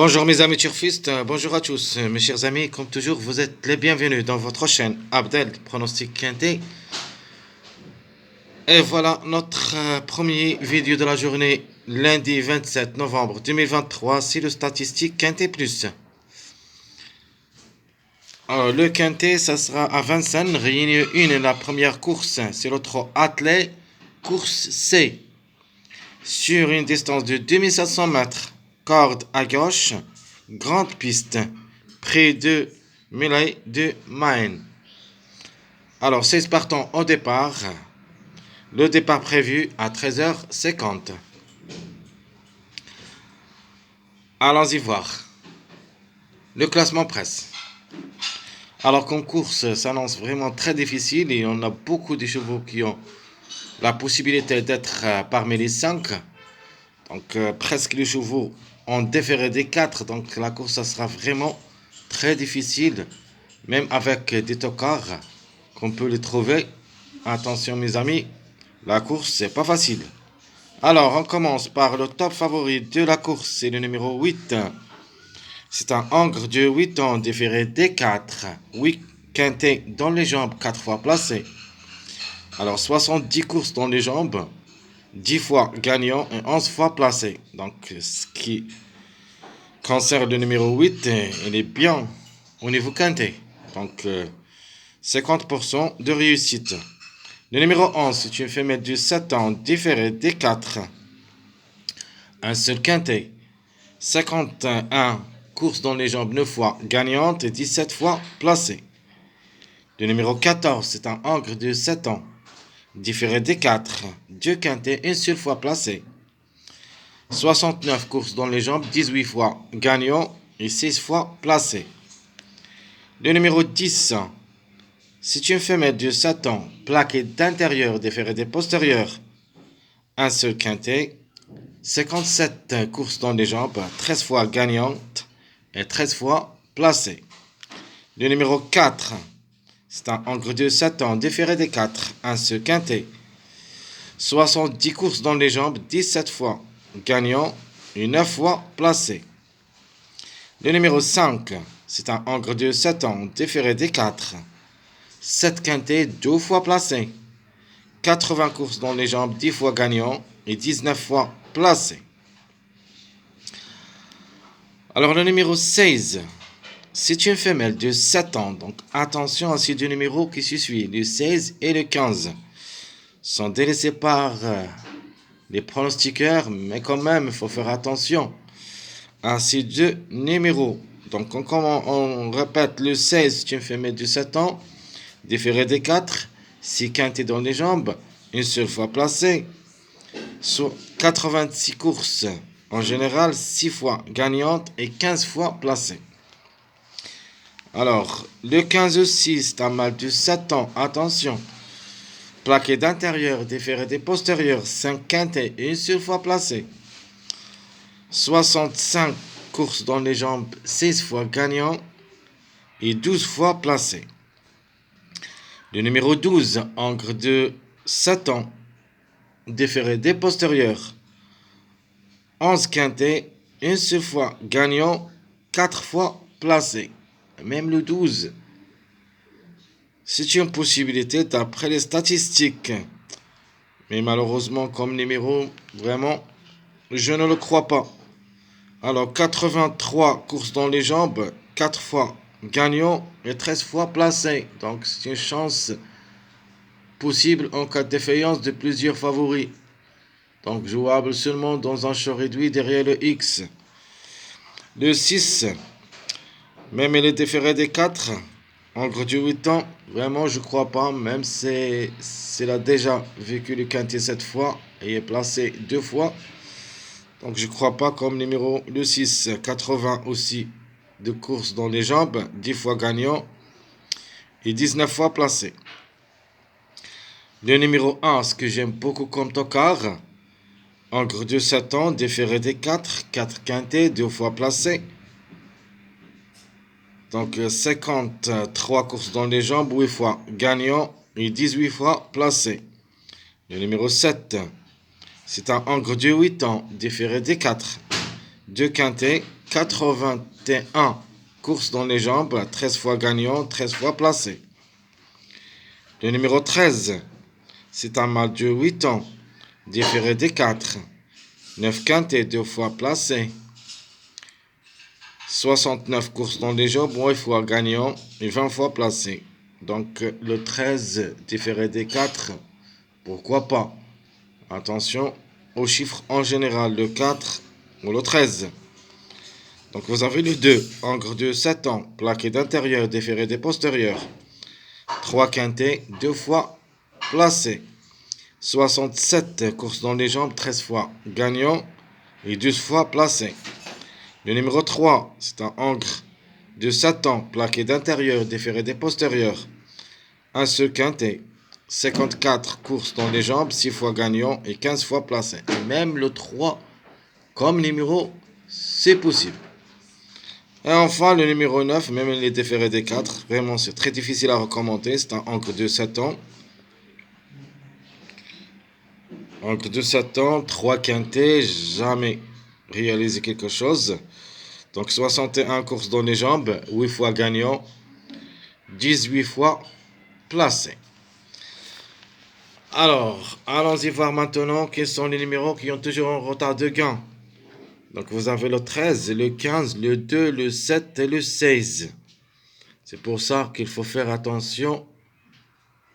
Bonjour mes amis turfistes, bonjour à tous. Mes chers amis, comme toujours, vous êtes les bienvenus dans votre chaîne Abdel Pronostic Quintet. Et voilà notre premier vidéo de la journée, lundi 27 novembre 2023, c'est le statistique Quintet Plus. Alors, le Quintet, ça sera à Vincennes, réunion 1, la première course, c'est l'autre athlète, course C. Sur une distance de 2700 mètres, corde à gauche, grande piste, près de Mêlée de Maine. Alors, 16 partants au départ. Le départ prévu à 13h50. Allons-y voir. Le classement presse. Alors qu'en course s'annonce vraiment très difficile et on a beaucoup de chevaux qui ont la possibilité d'être parmi les 5. Donc presque les chevaux ont déféré des 4. Donc la course ça sera vraiment très difficile. Même avec des tocards qu'on peut les trouver. Attention mes amis, la course c'est pas facile. Alors on commence par le top favori de la course, c'est le numéro 8. C'est un Angre de 8 ans déféré D4. 8 quintés dans les jambes, 4 fois placé. Alors 70 courses dans les jambes, 10 fois gagnant et 11 fois placé. Donc ce qui concerne le numéro 8, il est bien au niveau quinté. Donc 50% de réussite. Le numéro 11, c'est une femelle de 7 ans déféré D4. Un seul quintet. 51 courses dans les jambes, 9 fois gagnante et 17 fois placée. Le numéro 14, c'est un Angre de 7 ans. Différé des 4, 2 quintets, une seule fois placé. 69 courses dans les jambes, 18 fois gagnant et 6 fois placé. Le numéro 10, c'est une femelle de 7 ans, plaquée d'intérieur, différé des postérieurs. Un seul quintet. 57 courses dans les jambes, 13 fois gagnante et 13 fois placée. Le numéro 4, c'est un Angre de 7 ans, déféré des 4, un seul quintet. 70 courses dans les jambes, 17 fois gagnant et 9 fois placé. Le numéro 5, c'est un Angre de 7 ans, déféré des 4, 7 quintets, 2 fois placé. 80 courses dans les jambes, 10 fois gagnant et 19 fois placé. Alors le numéro 16, c'est une femelle de 7 ans, donc attention à ces deux numéros qui se suivent, le 16 et le 15. Sont délaissés par les pronostiqueurs, mais quand même, il faut faire attention à ces deux numéros. Donc on répète, le 16, c'est une femelle de 7 ans, déféré des 4, 6 quintets dans les jambes, une seule fois placée, sur 86 courses. En général, 6 fois gagnante et 15 fois placée. Alors, le 15 aussi, c'est un mâle de 7 ans. Attention. Plaqué d'intérieur, déféré des postérieurs, 5 quintets et une seule fois placé. 65 courses dans les jambes, 6 fois gagnant et 12 fois placé. Le numéro 12, Angre de 7 ans, déféré des postérieurs. 11 quintets, une seule fois gagnant, 4 fois placé. Même le 12, c'est une possibilité d'après les statistiques. Mais malheureusement, comme numéro, vraiment, je ne le crois pas. Alors, 83 courses dans les jambes, 4 fois gagnant et 13 fois placé. Donc, c'est une chance possible en cas de défaillance de plusieurs favoris. Donc, jouable seulement dans un champ réduit derrière le X. Le 6, même il est déféré des 4. Angre de 8 ans, vraiment je crois pas, même s'il a déjà vécu le quintet 7 fois et est placé 2 fois. Donc je crois pas comme numéro le 6, 80 aussi de courses dans les jambes, 10 fois gagnant et 19 fois placé. Le numéro 1, ce que j'aime beaucoup comme tocard, Angre de 7 ans, déféré des 4, 4 quintets, 2 fois placé. Donc 53 courses dans les jambes, 8 fois gagnant et 18 fois placé. Le numéro 7, c'est un Angre de 8 ans, déféré des 4. 2 quintets, 81 courses dans les jambes, 13 fois gagnant, 13 fois placé. Le numéro 13, c'est un mâle de 8 ans, différé des 4, 9 quintés, 2 fois placé. 69 courses dans les jambes, 8 fois gagnant et 20 fois placé. Donc le 13 différé des 4, pourquoi pas? Attention aux chiffres en général, le 4 ou le 13. Donc vous avez le 2, encre de 7 ans, plaqué d'intérieur, différé des postérieurs. 3 quintés, 2 fois placé. 67 courses dans les jambes, 13 fois gagnant et 12 fois placé. Le numéro 3, c'est un encre de 7 ans, plaqué d'intérieur, différé des postérieurs. Un seul quintet. 54 courses dans les jambes, 6 fois gagnant et 15 fois placé. Et même le 3 comme numéro, c'est possible. Et enfin, le numéro 9, même il est différé des 4. Vraiment, c'est très difficile à recommander. C'est un encre de 7 ans. Encre de 7 ans, 3 quintets, jamais réalisé quelque chose. Donc 61 courses dans les jambes, 8 fois gagnant, 18 fois placé. Alors, allons-y voir maintenant quels sont les numéros qui ont toujours un retard de gain. Donc vous avez le 13, le 15, le 2, le 7 et le 16. C'est pour ça qu'il faut faire attention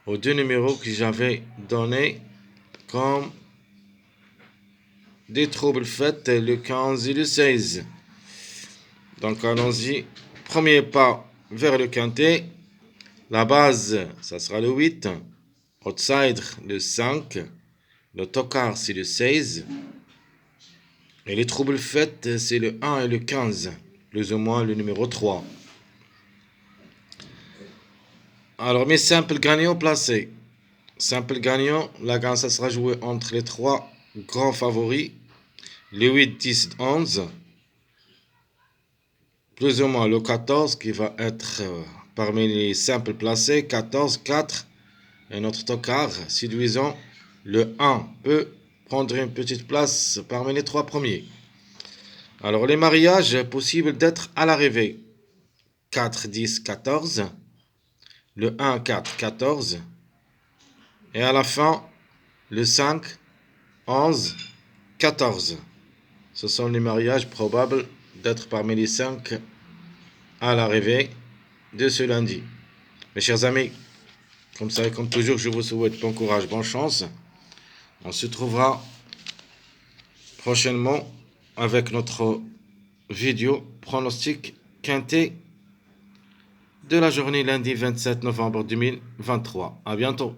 aux deux numéros que j'avais donnés comme des troubles faits, le 15 et le 16. Donc allons-y. Premier pas vers le quintet. La base, ça sera le 8. Outsider, le 5. Le tocard, c'est le 16. Et les troubles faits, c'est le 1 et le 15. Plus ou moins le numéro 3. Alors, mes simples gagnants placés. Simple gagnant, la gagne, ça sera jouée entre les 3 grands favoris. Le 8, 10, 11. Plus ou moins le 14 qui va être parmi les simples placés. 14, 4. Et notre tocard séduisant, le 1 peut prendre une petite place parmi les 3 premiers. Alors, les mariages possibles d'être à l'arrivée. 4, 10, 14. Le 1, 4, 14. Et à la fin, le 5, 11, 14. Ce sont les mariages probables d'être parmi les 5 à l'arrivée de ce lundi. Mes chers amis, comme ça et comme toujours, je vous souhaite bon courage, bonne chance. On se trouvera prochainement avec notre vidéo pronostic quintet de la journée lundi 27 novembre 2023. À bientôt.